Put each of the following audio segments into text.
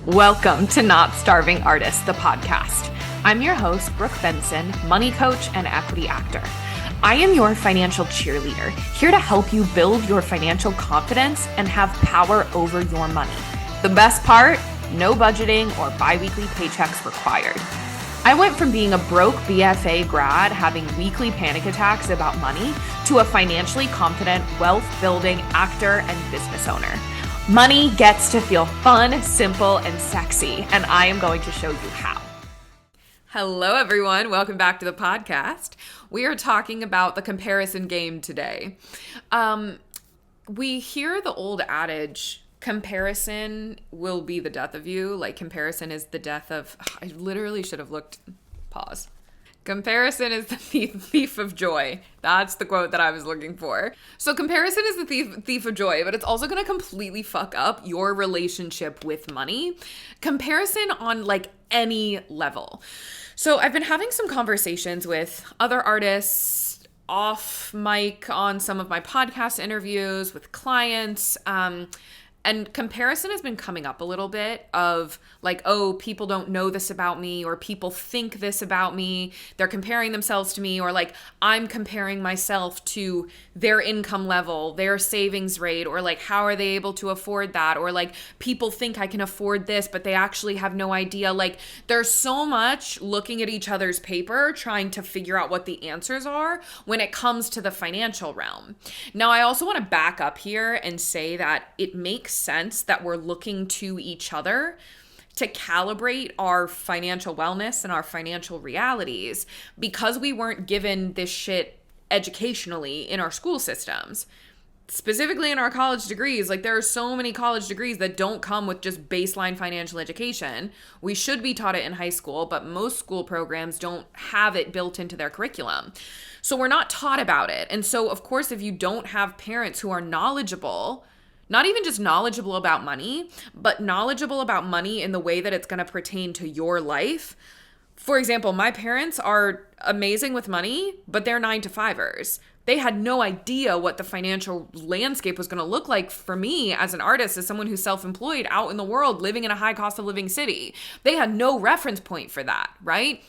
Welcome to Not Starving Artist, the podcast. I'm your host, Brooke Benson, money coach and equity actor. I am your financial cheerleader, here to help you build your financial confidence and have power over your money. The best part, no budgeting or bi-weekly paychecks required. I went from being a broke BFA grad having weekly panic attacks about money to a financially confident, wealth-building actor and business owner. Money gets to feel fun, simple, and sexy, and I am going to show you how. Hello, everyone. Welcome back to the podcast. We are talking about the comparison game today. We hear the old adage, comparison will be the death of you. Like, comparison is the death of... I literally should have looked... Pause. Comparison is the thief of joy. That's the quote that I was looking for. So comparison is the thief of joy, but it's also going to completely fuck up your relationship with money. Comparison on like any level. So I've been having some conversations with other artists off mic on some of my podcast interviews with clients, and comparison has been coming up a little bit of like, oh, people don't know this about me, or people think this about me. They're comparing themselves to me, or like I'm comparing myself to their income level, their savings rate, or like how are they able to afford that? Or like people think I can afford this, but they actually have no idea. Like there's so much looking at each other's paper, trying to figure out what the answers are when it comes to the financial realm. Now, I also want to back up here and say that it makes sense that we're looking to each other to calibrate our financial wellness and our financial realities, because we weren't given this shit educationally in our school systems. Specifically in our college degrees, like there are so many college degrees that don't come with just baseline financial education. We should be taught it in high school, but most school programs don't have it built into their curriculum. So we're not taught about it. And so, of course, if you don't have parents who are knowledgeable, not even just knowledgeable about money, but knowledgeable about money in the way that it's going to pertain to your life. For example, my parents are amazing with money, but they're 9-to-5ers. They had no idea what the financial landscape was going to look like for me as an artist, as someone who's self-employed out in the world, living in a high cost of living city. They had no reference point for that, right?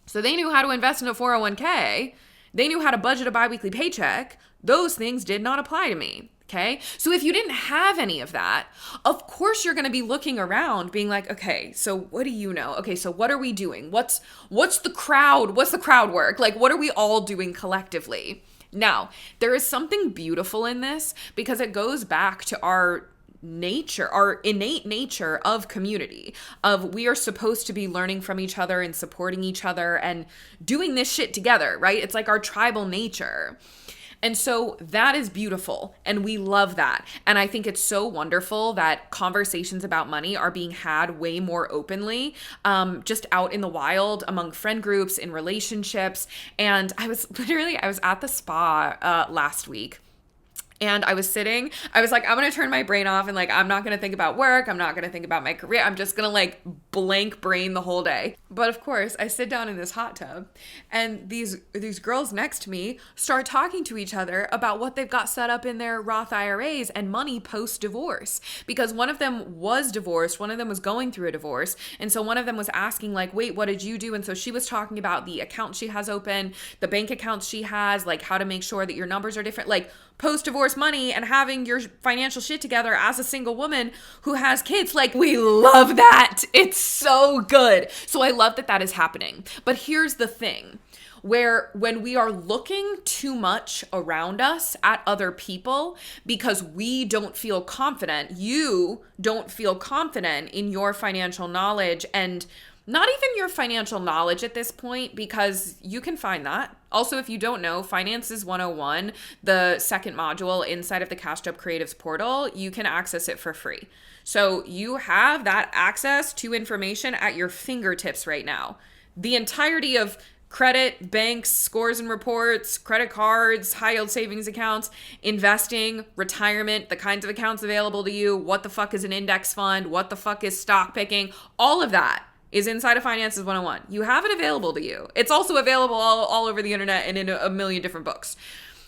So they knew how to invest in a 401k. They knew how to budget a biweekly paycheck. Those things did not apply to me. Okay. So if you didn't have any of that, of course you're going to be looking around being like, okay, so what do you know? Okay. So what are we doing? What's the crowd? What's the crowd work? Like, what are we all doing collectively? Now, there is something beautiful in this because it goes back to our nature, our innate nature of community, of we are supposed to be learning from each other and supporting each other and doing this shit together, right? It's like our tribal nature. And so that is beautiful, and we love that. And I think it's so wonderful that conversations about money are being had way more openly, just out in the wild, among friend groups, in relationships. And I was at the spa last week. And I was like, I'm going to turn my brain off and like, I'm not going to think about work. I'm not going to think about my career. I'm just going to like blank brain the whole day. But of course, I sit down in this hot tub and these girls next to me start talking to each other about what they've got set up in their Roth IRAs and money post-divorce. Because one of them was divorced. One of them was going through a divorce. And so one of them was asking like, wait, what did you do? And so she was talking about the account she has open, the bank accounts she has, like how to make sure that your numbers are different, like post-divorce money and having your financial shit together as a single woman who has kids. Like, we love that. It's so good. So I love that that is happening. But here's the thing, where when we are looking too much around us at other people because we don't feel confident, you don't feel confident in your financial knowledge, and not even your financial knowledge at this point, because you can find that. Also, if you don't know, Finances 101, the second module inside of the Cashed Up Creatives portal, you can access it for free. So you have that access to information at your fingertips right now. The entirety of credit, banks, scores and reports, credit cards, high yield savings accounts, investing, retirement, the kinds of accounts available to you, what the fuck is an index fund, what the fuck is stock picking, all of that is inside of Finances 101. You have it available to you. It's also available all over the internet and in a million different books.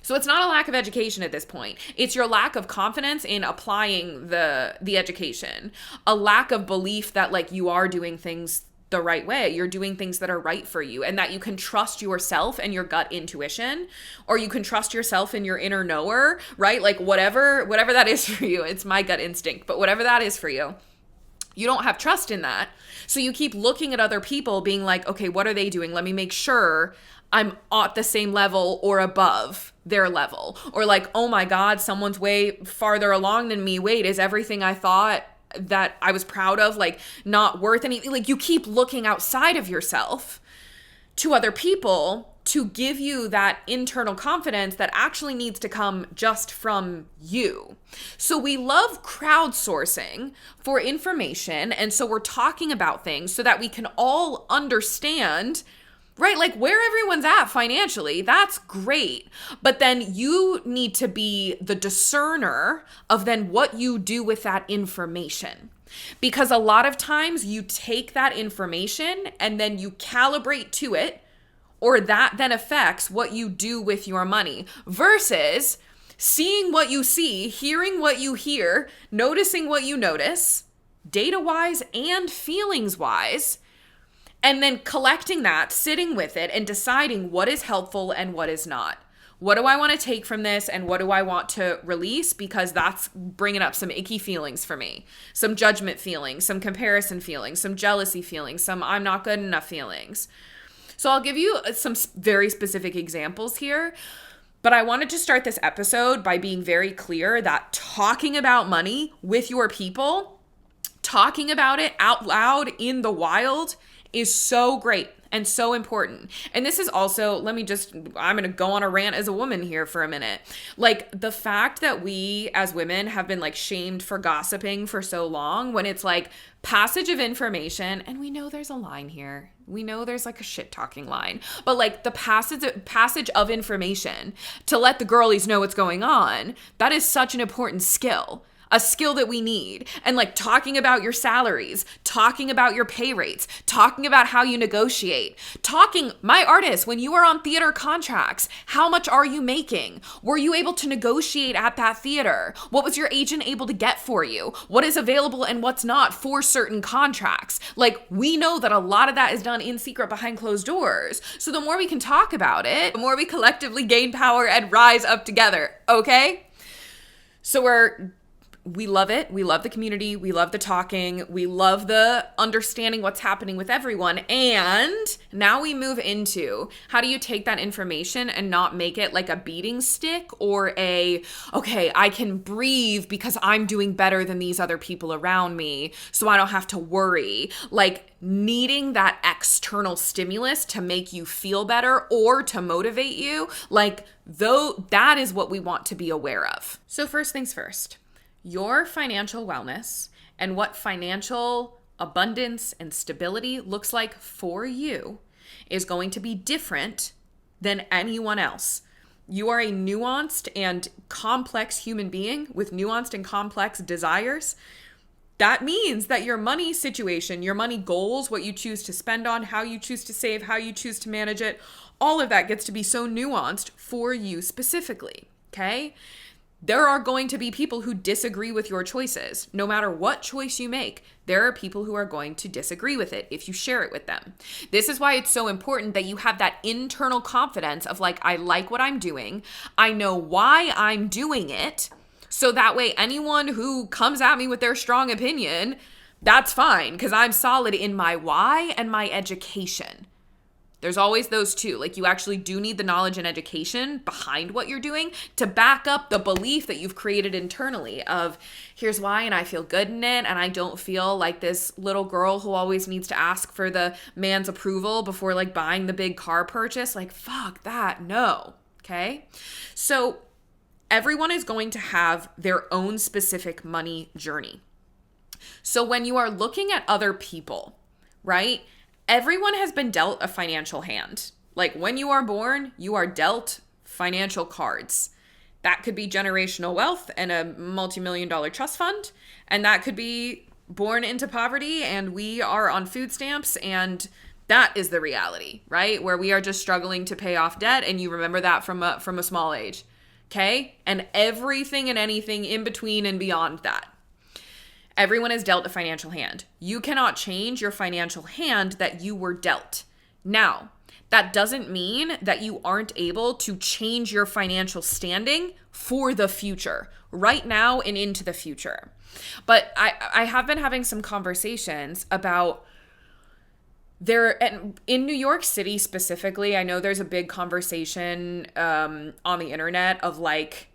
So it's not a lack of education at this point. It's your lack of confidence in applying the education. A lack of belief that like you are doing things the right way. You're doing things that are right for you, and that you can trust yourself and your gut intuition, or you can trust yourself and your inner knower, right? Like whatever that is for you. It's my gut instinct, but whatever that is for you. You don't have trust in that. So you keep looking at other people being like, okay, what are they doing? Let me make sure I'm at the same level or above their level. Or like, oh my God, someone's way farther along than me. Wait, is everything I thought that I was proud of like not worth anything? Like you keep looking outside of yourself to other people to give you that internal confidence that actually needs to come just from you. So we love crowdsourcing for information. And so we're talking about things so that we can all understand, right? Like where everyone's at financially, that's great. But then you need to be the discerner of then what you do with that information. Because a lot of times you take that information and then you calibrate to it, or that then affects what you do with your money, versus seeing what you see, hearing what you hear, noticing what you notice, data-wise and feelings-wise, and then collecting that, sitting with it, and deciding what is helpful and what is not. What do I want to take from this and what do I want to release? Because that's bringing up some icky feelings for me. Some judgment feelings, some comparison feelings, some jealousy feelings, some I'm not good enough feelings. So I'll give you some very specific examples here, but I wanted to start this episode by being very clear that talking about money with your people, talking about it out loud in the wild is so great and so important. And this is also, I'm going to go on a rant as a woman here for a minute. Like the fact that we as women have been like shamed for gossiping for so long, when it's like passage of information, and we know there's a line here. We know there's like a shit talking line, but like the passage of information to let the girlies know what's going on, that is such an important skill. A skill that we need. And like talking about your salaries, talking about your pay rates, talking about how you negotiate, my artist, when you are on theater contracts, how much are you making? Were you able to negotiate at that theater? What was your agent able to get for you? What is available and what's not for certain contracts? Like we know that a lot of that is done in secret behind closed doors. So the more we can talk about it, the more we collectively gain power and rise up together. Okay? So we love it. We love the community. We love the talking. We love the understanding what's happening with everyone. And now we move into how do you take that information and not make it like a beating stick or okay, I can breathe because I'm doing better than these other people around me, so I don't have to worry. Like needing that external stimulus to make you feel better or to motivate you, like though that is what we want to be aware of. So first things first. Your financial wellness and what financial abundance and stability looks like for you is going to be different than anyone else. You are a nuanced and complex human being with nuanced and complex desires. That means that your money situation, your money goals, what you choose to spend on, how you choose to save, how you choose to manage it, all of that gets to be so nuanced for you specifically, okay? There are going to be people who disagree with your choices. No matter what choice you make, there are people who are going to disagree with it if you share it with them. This is why it's so important that you have that internal confidence of like, I like what I'm doing. I know why I'm doing it. So that way anyone who comes at me with their strong opinion, that's fine because I'm solid in my why and my education. There's always those two. Like you actually do need the knowledge and education behind what you're doing to back up the belief that you've created internally of here's why and I feel good in it and I don't feel like this little girl who always needs to ask for the man's approval before like buying the big car purchase. Like fuck that, no. Okay? So everyone is going to have their own specific money journey. So when you are looking at other people, right? Everyone has been dealt a financial hand. Like when you are born, you are dealt financial cards. That could be generational wealth and a multi-million-dollar trust fund. And that could be born into poverty and we are on food stamps and that is the reality, right? Where we are just struggling to pay off debt and you remember that from a small age. Okay? And everything and anything in between and beyond that. Everyone is dealt a financial hand. You cannot change your financial hand that you were dealt. Now, that doesn't mean that you aren't able to change your financial standing for the future, right now and into the future. But I have been having some conversations about and in New York City specifically, I know there's a big conversation on the internet of like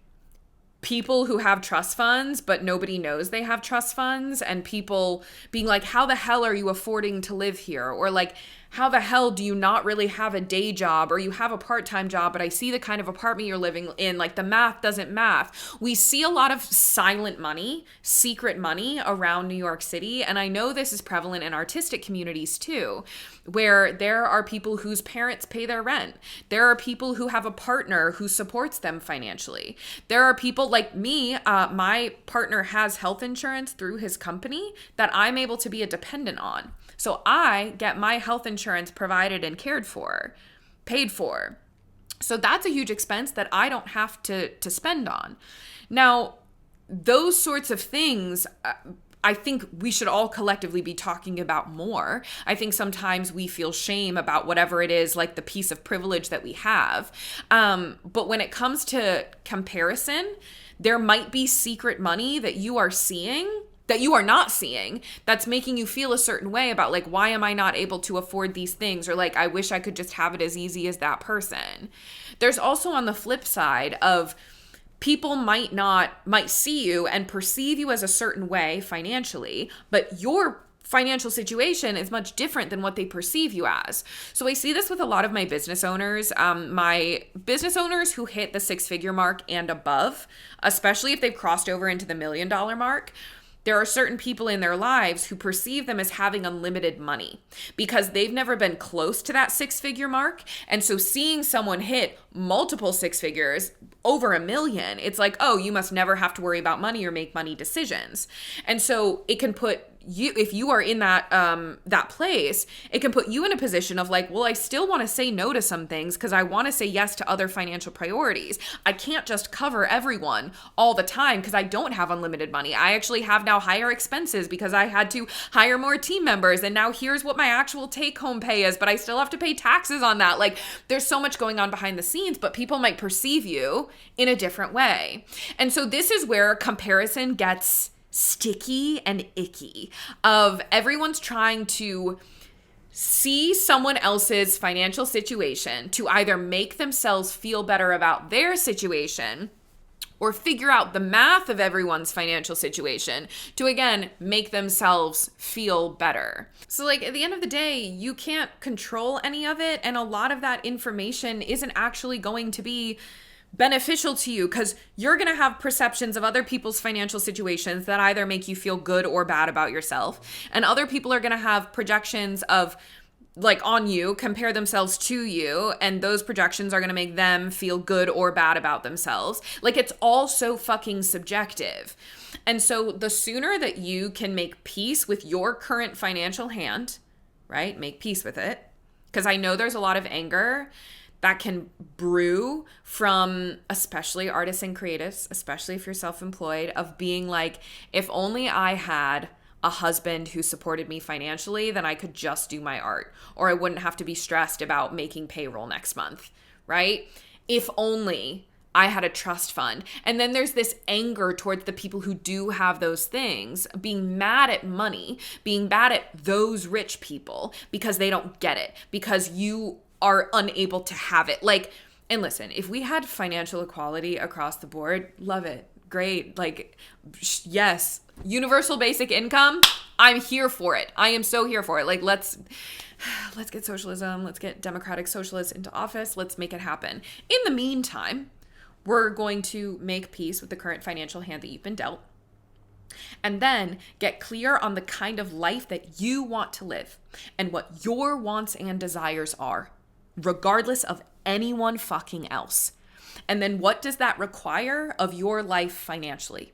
people who have trust funds, but nobody knows they have trust funds, and people being like, how the hell are you affording to live here? Or like, how the hell do you not really have a day job, or you have a part-time job, but I see the kind of apartment you're living in, like the math doesn't math. We see a lot of silent money, secret money around New York City. And I know this is prevalent in artistic communities too, where there are people whose parents pay their rent. There are people who have a partner who supports them financially. There are people like me, my partner has health insurance through his company that I'm able to be a dependent on. So I get my health insurance provided and cared for, paid for. So that's a huge expense that I don't have to spend on. Now, those sorts of things, I think we should all collectively be talking about more. I think sometimes we feel shame about whatever it is, like the piece of privilege that we have. But when it comes to comparison, there might be secret money that you are seeing that you are not seeing, that's making you feel a certain way about like, why am I not able to afford these things? Or like, I wish I could just have it as easy as that person. There's also on the flip side of people might see you and perceive you as a certain way financially, but your financial situation is much different than what they perceive you as. So I see this with a lot of my business owners, who hit the six-figure mark and above, especially if they've crossed over into the $1 million mark. There are certain people in their lives who perceive them as having unlimited money because they've never been close to that six-figure mark. And so seeing someone hit multiple six figures, over $1 million, it's like, oh, you must never have to worry about money or make money decisions. And so it can put you, if you are in that place, it can put you in a position of like, well, I still want to say no to some things because I want to say yes to other financial priorities. I can't just cover everyone all the time because I don't have unlimited money. I actually have now higher expenses because I had to hire more team members. And now here's what my actual take home pay is, but I still have to pay taxes on that. Like there's so much going on behind the scenes, but people might perceive you in a different way. And so this is where comparison gets sticky and icky, of everyone's trying to see someone else's financial situation to either make themselves feel better about their situation or figure out the math of everyone's financial situation to, again, make themselves feel better. So, like, at the end of the day, you can't control any of it, and a lot of that information isn't actually going to be beneficial to you because you're going to have perceptions of other people's financial situations that either make you feel good or bad about yourself. And other people are going to have projections of like on you, compare themselves to you. And those projections are going to make them feel good or bad about themselves. Like it's all so fucking subjective. And so the sooner that you can make peace with your current financial hand, right? Make peace with it. Because I know there's a lot of anger that can brew from especially artists and creatives, especially if you're self-employed, of being like, if only I had a husband who supported me financially, then I could just do my art, or I wouldn't have to be stressed about making payroll next month, right? If only I had a trust fund. And then there's this anger towards the people who do have those things, being mad at money, being mad at those rich people because they don't get it, because you are unable to have it. Like, and listen, if we had financial equality across the board, love it. Great. Like, yes, universal basic income. I'm here for it. I am so here for it. Like, let's get socialism. Let's get democratic socialists into office. Let's make it happen. In the meantime, we're going to make peace with the current financial hand that you've been dealt. And then get clear on the kind of life that you want to live and what your wants and desires are, regardless of anyone fucking else. And then what does that require of your life financially?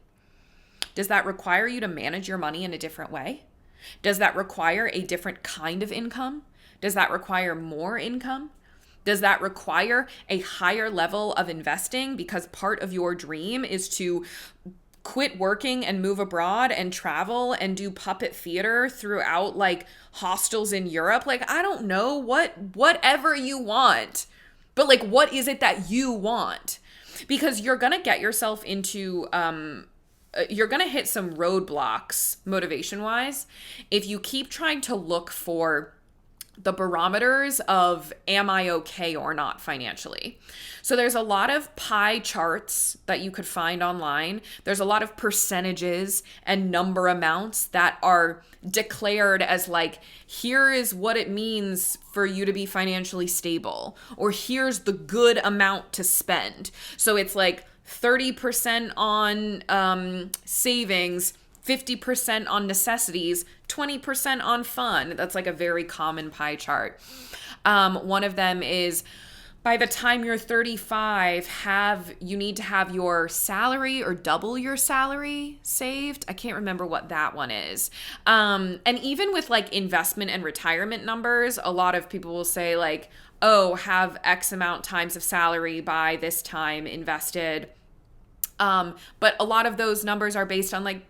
Does that require you to manage your money in a different way? Does that require a different kind of income? Does that require more income? Does that require a higher level of investing because part of your dream is to quit working and move abroad and travel and do puppet theater throughout like hostels in Europe? Like, I don't know, whatever you want, but like, what is it that you want? Because you're going to get yourself into, you're going to hit some roadblocks motivation wise if you keep trying to look for the barometers of am I okay or not financially. So there's a lot of pie charts that you could find online. There's a lot of percentages and number amounts that are declared as like, here is what it means for you to be financially stable, or here's the good amount to spend. So it's like 30% on savings, 50% on necessities, 20% on fun. That's like a very common pie chart. One of them is by the time you're 35, you need to have your salary or double your salary saved. I can't remember what that one is. And even with like investment and retirement numbers, a lot of people will say like, oh, have X amount times of salary by this time invested. But a lot of those numbers are based on like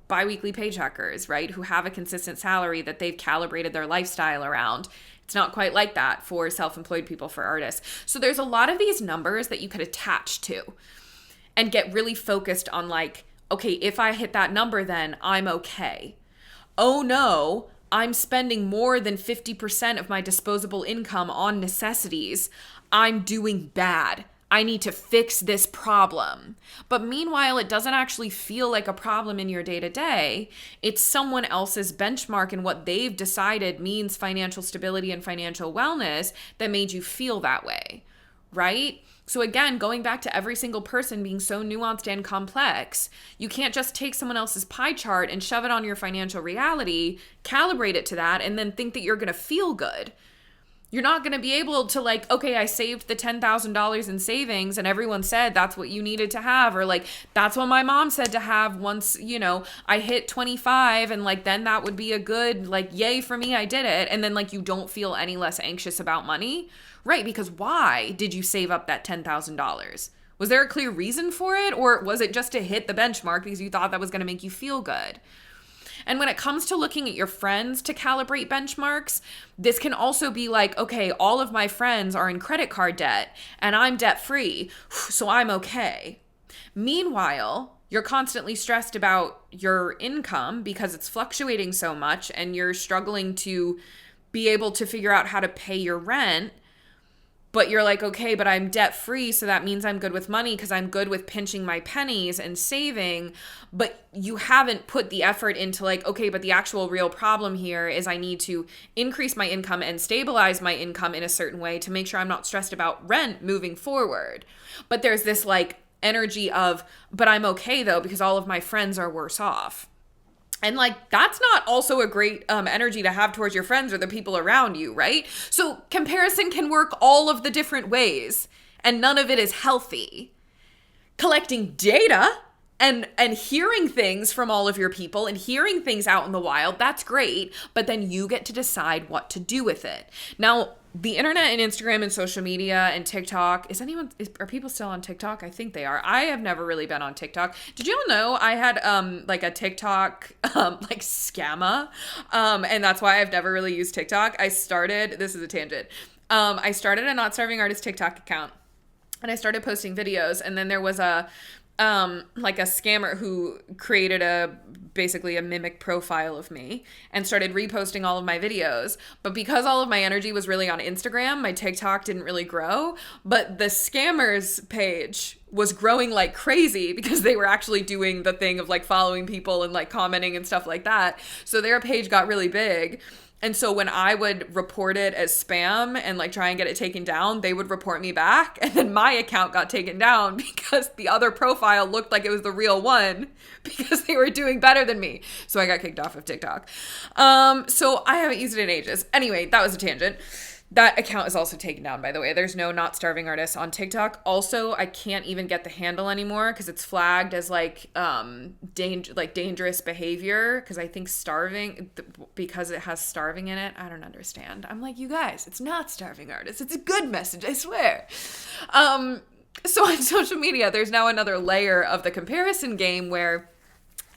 biweekly paycheckers, right? Who have a consistent salary that they've calibrated their lifestyle around. It's not quite like that for self-employed people, for artists. So there's a lot of these numbers that you could attach to and get really focused on like, okay, if I hit that number, then I'm okay. Oh no, I'm spending more than 50% of my disposable income on necessities. I'm doing bad. I need to fix this problem. But meanwhile, it doesn't actually feel like a problem in your day-to-day. It's someone else's benchmark and what they've decided means financial stability and financial wellness that made you feel that way, right? So again, going back to every single person being so nuanced and complex, you can't just take someone else's pie chart and shove it on your financial reality, calibrate it to that, and then think that you're going to feel good. You're not going to be able to like, okay, I saved the $10,000 in savings and everyone said that's what you needed to have. Or like, that's what my mom said to have once, I hit 25 and like, then that would be a good, like, yay for me, I did it. And then like, you don't feel any less anxious about money, right? Because why did you save up that $10,000? Was there a clear reason for it? Or was it just to hit the benchmark because you thought that was going to make you feel good? And when it comes to looking at your friends to calibrate benchmarks, this can also be like, okay, all of my friends are in credit card debt and I'm debt free, so I'm okay. Meanwhile, you're constantly stressed about your income because it's fluctuating so much and you're struggling to be able to figure out how to pay your rent. But you're like, okay, but I'm debt free, so that means I'm good with money because I'm good with pinching my pennies and saving. But you haven't put the effort into like, okay, but the actual real problem here is I need to increase my income and stabilize my income in a certain way to make sure I'm not stressed about rent moving forward. But there's this like energy of, but I'm okay though because all of my friends are worse off. And like, that's not also a great energy to have towards your friends or the people around you, right? So comparison can work all of the different ways and none of it is healthy. Collecting data and hearing things from all of your people and hearing things out in the wild, that's great. But then you get to decide what to do with it. Now, the internet and Instagram and social media and TikTok, are people still on TikTok? I think they are. I have never really been on TikTok. Did you all know I had like a TikTok like scammer? And that's why I've never really used TikTok. this is a tangent. I started a Not Starving Artist TikTok account and I started posting videos, and then there was like a scammer who created basically a mimic profile of me and started reposting all of my videos. But because all of my energy was really on Instagram, my TikTok didn't really grow. But the scammers page was growing like crazy because they were actually doing the thing of like following people and like commenting and stuff like that. So their page got really big. And so when I would report it as spam and like try and get it taken down, they would report me back. And then my account got taken down because the other profile looked like it was the real one because they were doing better than me. So I got kicked off of TikTok. So I haven't used it in ages. Anyway, that was a tangent. That account is also taken down, by the way. There's no Not Starving Artist on TikTok. Also, I can't even get the handle anymore because it's flagged as dangerous behavior, because I think starving, because it has starving in it. I don't understand. I'm like, you guys, it's not Starving Artist. It's a good message, I swear. So on social media, there's now another layer of the comparison game where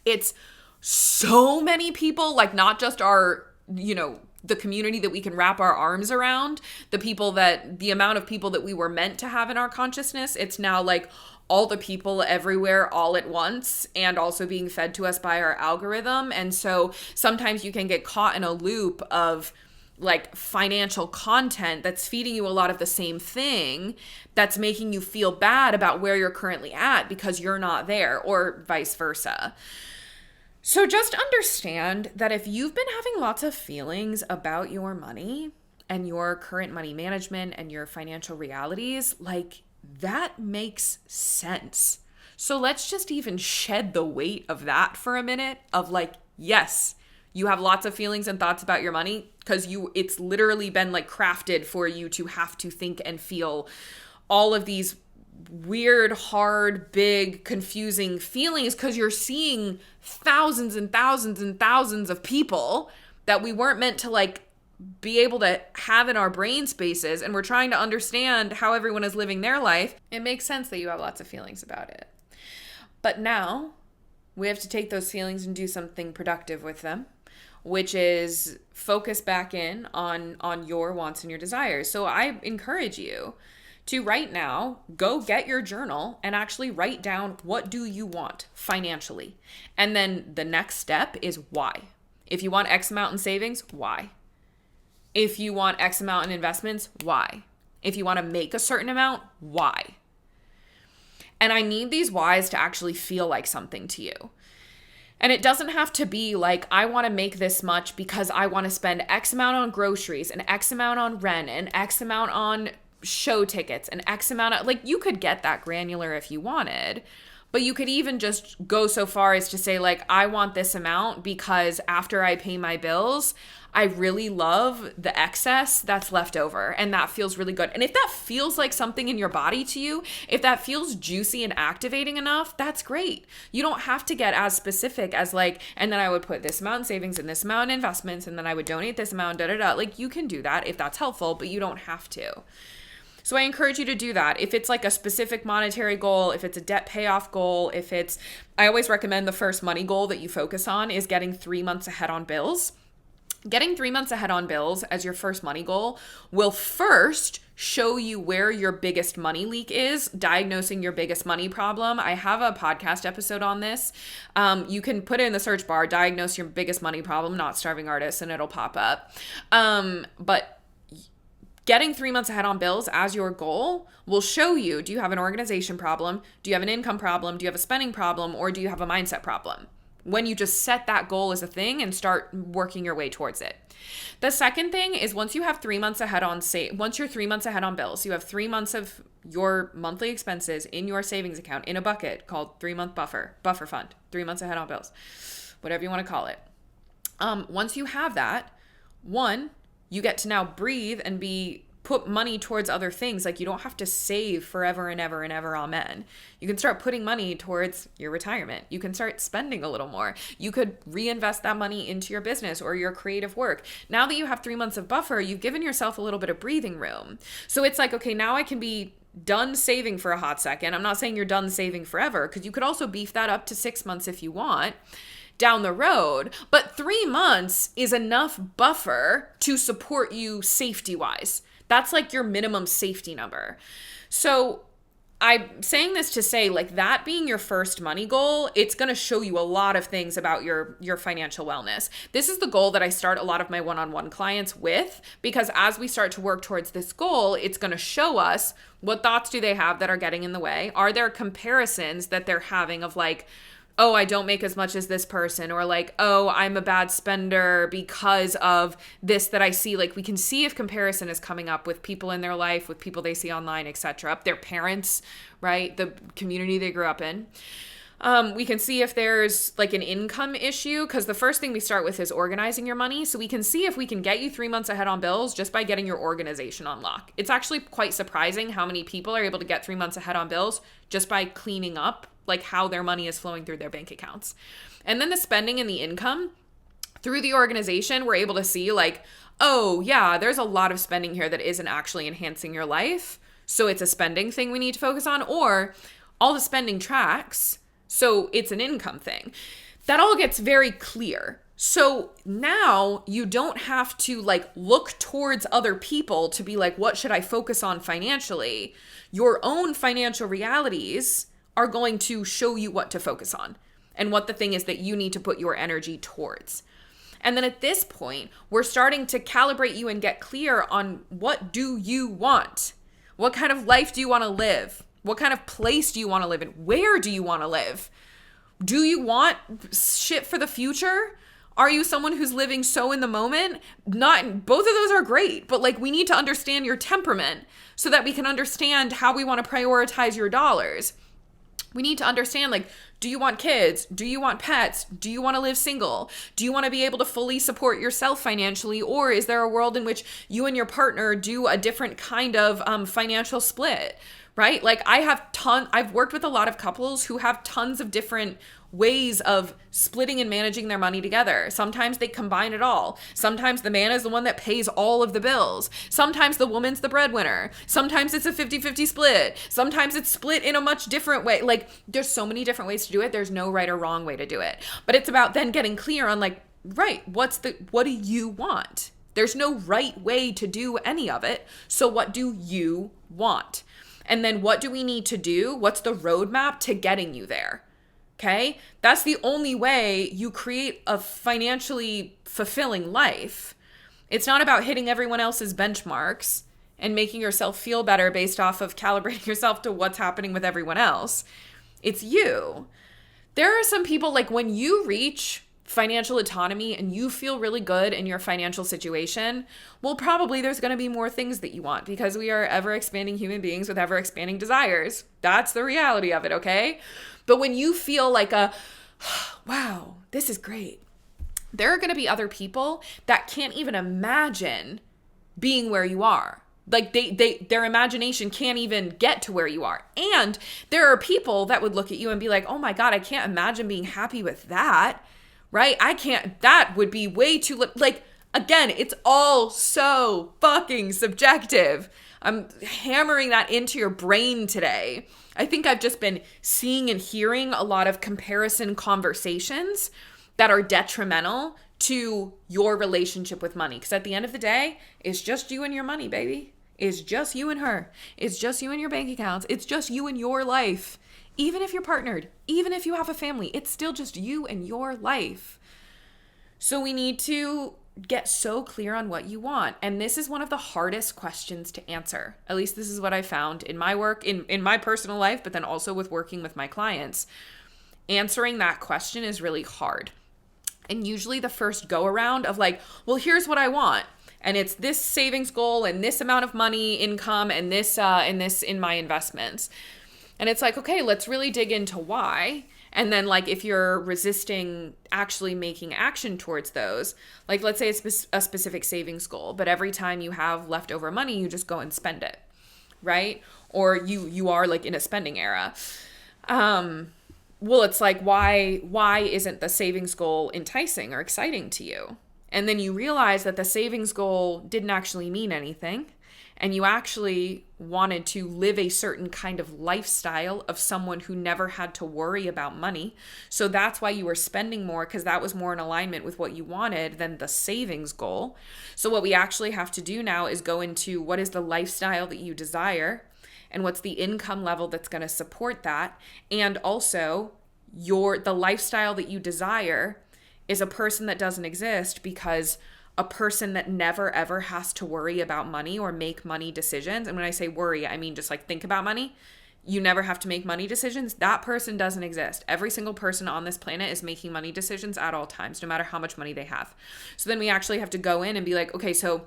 it's so many people, like not just our, the community that we can wrap our arms around, the amount of people that we were meant to have in our consciousness. It's now like all the people everywhere all at once, and also being fed to us by our algorithm. And so sometimes you can get caught in a loop of like financial content that's feeding you a lot of the same thing, that's making you feel bad about where you're currently at because you're not there, or vice versa. So just understand that if you've been having lots of feelings about your money and your current money management and your financial realities, like, that makes sense. So let's just even shed the weight of that for a minute, of like, yes, you have lots of feelings and thoughts about your money because it's literally been like crafted for you to have to think and feel all of these weird, hard, big, confusing feelings, because you're seeing thousands and thousands and thousands of people that we weren't meant to like be able to have in our brain spaces, and we're trying to understand how everyone is living their life. It makes sense that you have lots of feelings about it. But now we have to take those feelings and do something productive with them, which is focus back in on your wants and your desires. So I encourage you to right now go get your journal and actually write down, what do you want financially? And then the next step is why. If you want X amount in savings, why? If you want X amount in investments, why? If you want to make a certain amount, why? And I need these whys to actually feel like something to you. And it doesn't have to be like, I want to make this much because I want to spend X amount on groceries and X amount on rent and X amount on show tickets and X amount of, like, you could get that granular if you wanted, but you could even just go so far as to say, like, I want this amount because after I pay my bills, I really love the excess that's left over, and that feels really good. And if that feels like something in your body to you, if that feels juicy and activating enough, that's great. You don't have to get as specific as like, and then I would put this amount in savings and this amount in investments, and then I would donate this amount, Like, you can do that if that's helpful, but you don't have to. So I encourage you to do that. If it's like a specific monetary goal, if it's a debt payoff goal, I always recommend the first money goal that you focus on is getting 3 months ahead on bills. Getting 3 months ahead on bills as your first money goal will first show you where your biggest money leak is, diagnosing your biggest money problem. I have a podcast episode on this. You can put it in the search bar, diagnose your biggest money problem, Not Starving Artist, and it'll pop up. But getting 3 months ahead on bills as your goal will show you, do you have an organization problem? Do you have an income problem? Do you have a spending problem? Or do you have a mindset problem? When you just set that goal as a thing and start working your way towards it. The second thing is, once you're 3 months ahead on bills, you have 3 months of your monthly expenses in your savings account in a bucket called 3-month buffer fund, 3 months ahead on bills, whatever you want to call it. Once you have that, you get to now breathe and put money towards other things. Like, you don't have to save forever and ever and ever, amen. You can start putting money towards your retirement. You can start spending a little more. You could reinvest that money into your business or your creative work. Now that you have 3 months of buffer, you've given yourself a little bit of breathing room. So it's like, okay, now I can be done saving for a hot second. I'm not saying you're done saving forever, because you could also beef that up to 6 months if you want down the road, but 3 months is enough buffer to support you safety-wise. That's like your minimum safety number. So I'm saying this to say, like, that being your first money goal, it's going to show you a lot of things about your financial wellness. This is the goal that I start a lot of my one-on-one clients with, because as we start to work towards this goal, it's going to show us what thoughts do they have that are getting in the way. Are there comparisons that they're having of like, oh, I don't make as much as this person, or like, oh, I'm a bad spender because of this that I see. Like, we can see if comparison is coming up with people in their life, with people they see online, etc., their parents, right? The community they grew up in. We can see if there's like an income issue, because the first thing we start with is organizing your money. So we can see if we can get you 3 months ahead on bills just by getting your organization on lock. It's actually quite surprising how many people are able to get 3 months ahead on bills just by cleaning up like how their money is flowing through their bank accounts. And then the spending and the income through the organization, we're able to see like, oh yeah, there's a lot of spending here that isn't actually enhancing your life. So it's a spending thing we need to focus on, or all the spending tracks. So it's an income thing. That all gets very clear. So now you don't have to like look towards other people to be like, what should I focus on financially? Your own financial realities are going to show you what to focus on and what the thing is that you need to put your energy towards. And then at this point, we're starting to calibrate you and get clear on what do you want? What kind of life do you want to live? What kind of place do you want to live in? Where do you want to live? Do you want shit for the future? Are you someone who's living so in the moment? Not both of those are great, but like we need to understand your temperament so that we can understand how we want to prioritize your dollars. We need to understand, like, do you want kids? Do you want pets? Do you want to live single? Do you want to be able to fully support yourself financially? Or is there a world in which you and your partner do a different kind of financial split, right? Like I've worked with a lot of couples who have tons of different ways of splitting and managing their money together. Sometimes they combine it all. Sometimes the man is the one that pays all of the bills. Sometimes the woman's the breadwinner. Sometimes it's a 50-50 split. Sometimes it's split in a much different way. Like there's so many different ways to do it. There's no right or wrong way to do it. But it's about then getting clear on like, right, what do you want? There's no right way to do any of it. So what do you want? And then what do we need to do? What's the roadmap to getting you there? Okay? That's the only way you create a financially fulfilling life. It's not about hitting everyone else's benchmarks and making yourself feel better based off of calibrating yourself to what's happening with everyone else. It's you. There are some people, like when you reach financial autonomy and you feel really good in your financial situation, well, probably there's going to be more things that you want because we are ever expanding human beings with ever expanding desires. That's the reality of it, okay? But when you feel like wow, this is great, there are going to be other people that can't even imagine being where you are. Like their imagination can't even get to where you are. And there are people that would look at you and be like, oh my God, I can't imagine being happy with that. Right? That would be way too, like, again, it's all so fucking subjective. I'm hammering that into your brain today. I think I've just been seeing and hearing a lot of comparison conversations that are detrimental to your relationship with money. Because at the end of the day, it's just you and your money, baby. It's just you and her. It's just you and your bank accounts. It's just you and your life. Even if you're partnered, even if you have a family, it's still just you and your life. So we need to get so clear on what you want. And this is one of the hardest questions to answer. At least this is what I found in my work, in my personal life, but then also with working with my clients. Answering that question is really hard. And usually the first go around of like, well, here's what I want. And it's this savings goal and this amount of money, income, and this in my investments. And it's like, okay, let's really dig into why. And then like if you're resisting actually making action towards those, like let's say it's a specific savings goal, but every time you have leftover money, you just go and spend it, right? Or you are like in a spending era. Well, it's like, why isn't the savings goal enticing or exciting to you? And then you realize that the savings goal didn't actually mean anything. And you actually wanted to live a certain kind of lifestyle of someone who never had to worry about money. So that's why you were spending more, because that was more in alignment with what you wanted than the savings goal. So what we actually have to do now is go into what is the lifestyle that you desire and what's the income level that's going to support that. And also the lifestyle that you desire is a person that doesn't exist because a person that never ever has to worry about money or make money decisions. And when I say worry, I mean just like think about money. You never have to make money decisions. That person doesn't exist. Every single person on this planet is making money decisions at all times, no matter how much money they have. So then we actually have to go in and be like, okay, so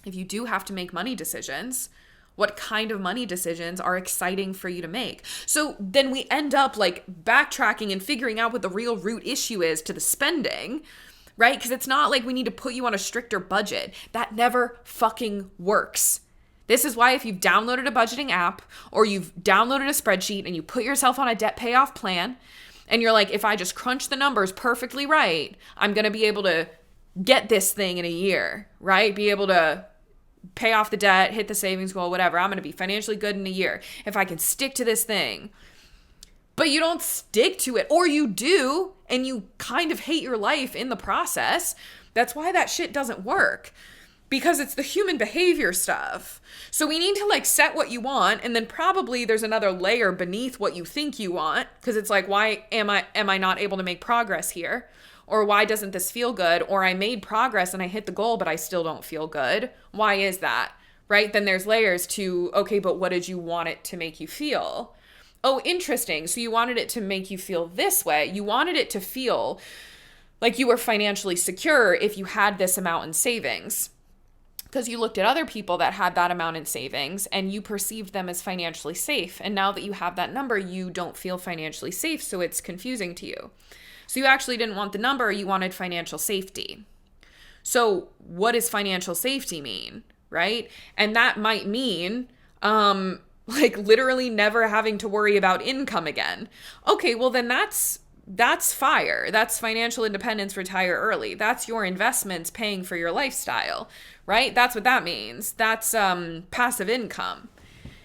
if you do have to make money decisions, What kind of money decisions are exciting for you to make? So then we end up like backtracking and figuring out what the real root issue is to the spending, right? Because it's not like we need to put you on a stricter budget. That never fucking works. This is why if you've downloaded a budgeting app or you've downloaded a spreadsheet and you put yourself on a debt payoff plan and you're like, if I just crunch the numbers perfectly right, I'm going to be able to get this thing in a year, right? Be able to pay off the debt, hit the savings goal, whatever. I'm going to be financially good in a year if I can stick to this thing. But you don't stick to it, or you do, and you kind of hate your life in the process. That's why that shit doesn't work, because it's the human behavior stuff. So we need to like set what you want, and then probably there's another layer beneath what you think you want, because it's like, why am I not able to make progress here? Or why doesn't this feel good? Or I made progress and I hit the goal, but I still don't feel good. Why is that? Right? Then there's layers to, okay, but what did you want it to make you feel? Oh, interesting. So you wanted it to make you feel this way. You wanted it to feel like you were financially secure if you had this amount in savings. Because you looked at other people that had that amount in savings and you perceived them as financially safe. And now that you have that number, you don't feel financially safe. So it's confusing to you. So you actually didn't want the number, you wanted financial safety. So what does financial safety mean, right? And that might mean like literally never having to worry about income again. Okay, well then that's FIRE. That's financial independence, retire early. That's your investments paying for your lifestyle, right? That's what that means. That's passive income.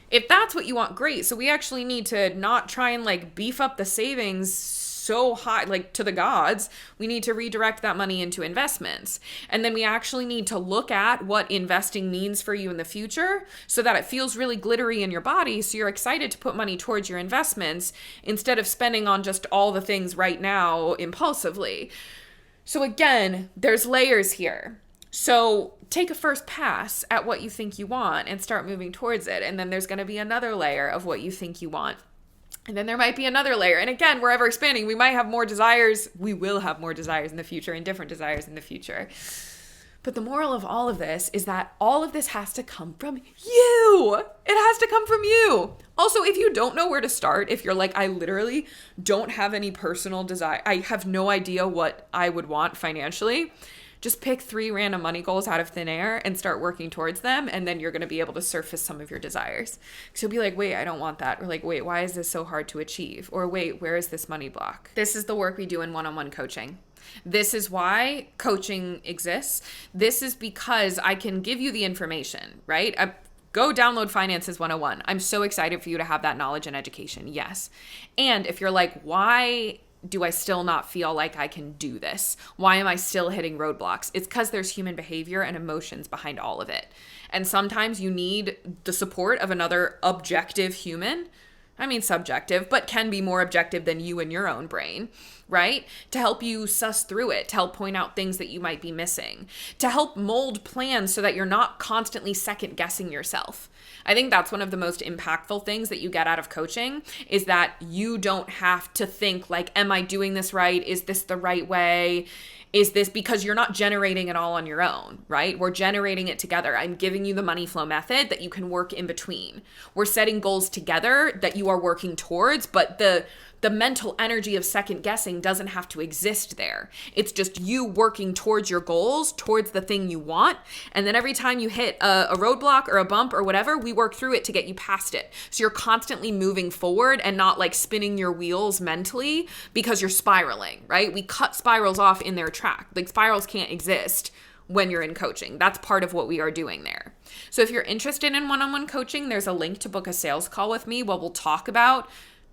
If that's what you want, great. So we actually need to not try and like beef up the savings so high, like to the gods. We need to redirect that money into investments. And then we actually need to look at what investing means for you in the future so that it feels really glittery in your body. So you're excited to put money towards your investments instead of spending on just all the things right now impulsively. So again, there's layers here. So take a first pass at what you think you want and start moving towards it. And then there's going to be another layer of what you think you want. And then there might be another layer. And again, we're ever expanding. We might have more desires. We will have more desires in the future and different desires in the future. But the moral of all of this is that all of this has to come from you. It has to come from you. Also, if you don't know where to start, if you're like, I literally don't have any personal desire, I have no idea what I would want financially, just pick 3 random money goals out of thin air and start working towards them. And then you're going to be able to surface some of your desires. Because you'll be like, wait, I don't want that. Or like, wait, why is this so hard to achieve? Or wait, where is this money block? This is the work we do in one-on-one coaching. This is why coaching exists. This is because I can give you the information, right? Go download Finances 101. I'm so excited for you to have that knowledge and education. Yes. And if you're like, why do I still not feel like I can do this? Why am I still hitting roadblocks? It's because there's human behavior and emotions behind all of it. And sometimes you need the support of another objective human. I mean, subjective, but can be more objective than you and your own brain, right? To help you suss through it, to help point out things that you might be missing, to help mold plans so that you're not constantly second guessing yourself. I think that's one of the most impactful things that you get out of coaching is that you don't have to think like, am I doing this right? Is this the right way? Is this because you're not generating it all on your own, right? We're generating it together. I'm giving you the money flow method that you can work in between. We're setting goals together that you are working towards, but the mental energy of second guessing doesn't have to exist there. It's just you working towards your goals, towards the thing you want. And then every time you hit a roadblock or a bump or whatever, we work through it to get you past it. So you're constantly moving forward and not like spinning your wheels mentally because you're spiraling, right? We cut spirals off in their track. Like spirals can't exist when you're in coaching. That's part of what we are doing there. So if you're interested in one-on-one coaching, there's a link to book a sales call with me where we'll talk about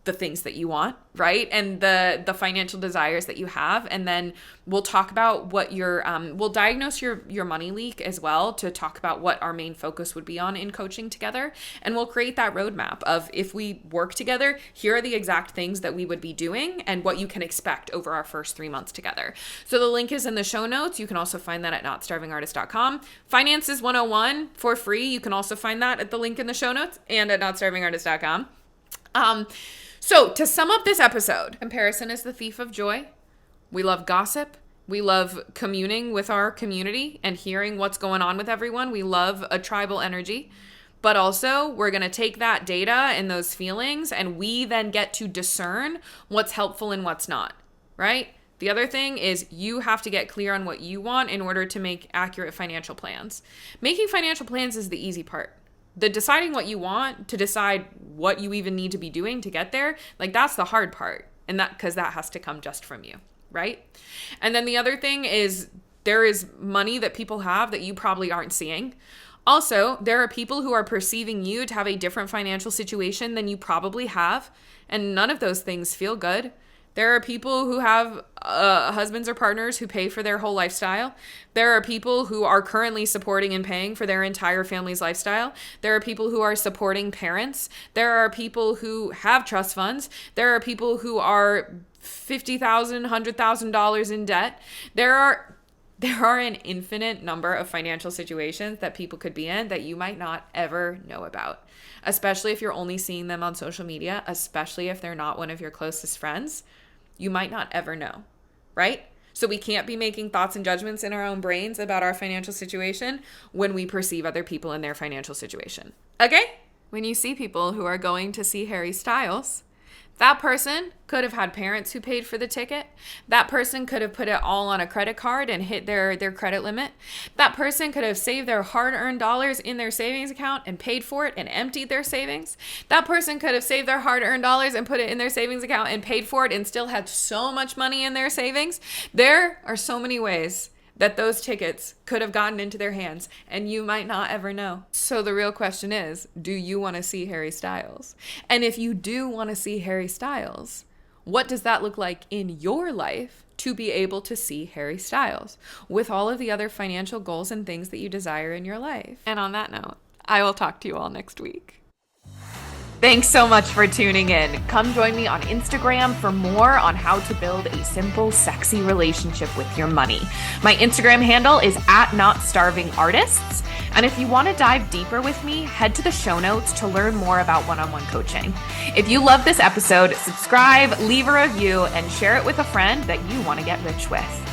the things that you want, right? And the financial desires that you have. And then we'll talk about what we'll diagnose your money leak as well to talk about what our main focus would be on in coaching together. And we'll create that roadmap of if we work together, here are the exact things that we would be doing and what you can expect over our first 3 months together. So the link is in the show notes. You can also find that at notstarvingartist.com. Finances 101 for free. You can also find that at the link in the show notes and at notstarvingartist.com. So to sum up this episode, comparison is the thief of joy. We love gossip. We love communing with our community and hearing what's going on with everyone. We love a tribal energy. But also, we're going to take that data and those feelings, and we then get to discern what's helpful and what's not, right? The other thing is you have to get clear on what you want in order to make accurate financial plans. Making financial plans is the easy part. The deciding what you want, to decide what you even need to be doing to get there, like that's the hard part. And that, because that has to come just from you, right? And then the other thing is there is money that people have that you probably aren't seeing. Also, there are people who are perceiving you to have a different financial situation than you probably have, and none of those things feel good. There are people who have husbands or partners who pay for their whole lifestyle. There are people who are currently supporting and paying for their entire family's lifestyle. There are people who are supporting parents. There are people who have trust funds. There are people who are $50,000, $100,000 in debt. There are an infinite number of financial situations that people could be in that you might not ever know about, especially if you're only seeing them on social media, especially if they're not one of your closest friends. You might not ever know, right? So we can't be making thoughts and judgments in our own brains about our financial situation when we perceive other people in their financial situation. Okay? When you see people who are going to see Harry Styles, that person could have had parents who paid for the ticket. That person could have put it all on a credit card and hit their credit limit. That person could have saved their hard-earned dollars in their savings account and paid for it and emptied their savings. That person could have saved their hard-earned dollars and put it in their savings account and paid for it and still had so much money in their savings. There are so many ways that those tickets could have gotten into their hands, and you might not ever know. So the real question is, do you want to see Harry Styles? And if you do want to see Harry Styles, what does that look like in your life to be able to see Harry Styles with all of the other financial goals and things that you desire in your life? And on that note, I will talk to you all next week. Thanks so much for tuning in. Come join me on Instagram for more on how to build a simple, sexy relationship with your money. My Instagram handle is @NotStarvingArtists. And if you want to dive deeper with me, head to the show notes to learn more about one-on-one coaching. If you love this episode, subscribe, leave a review, and share it with a friend that you want to get rich with.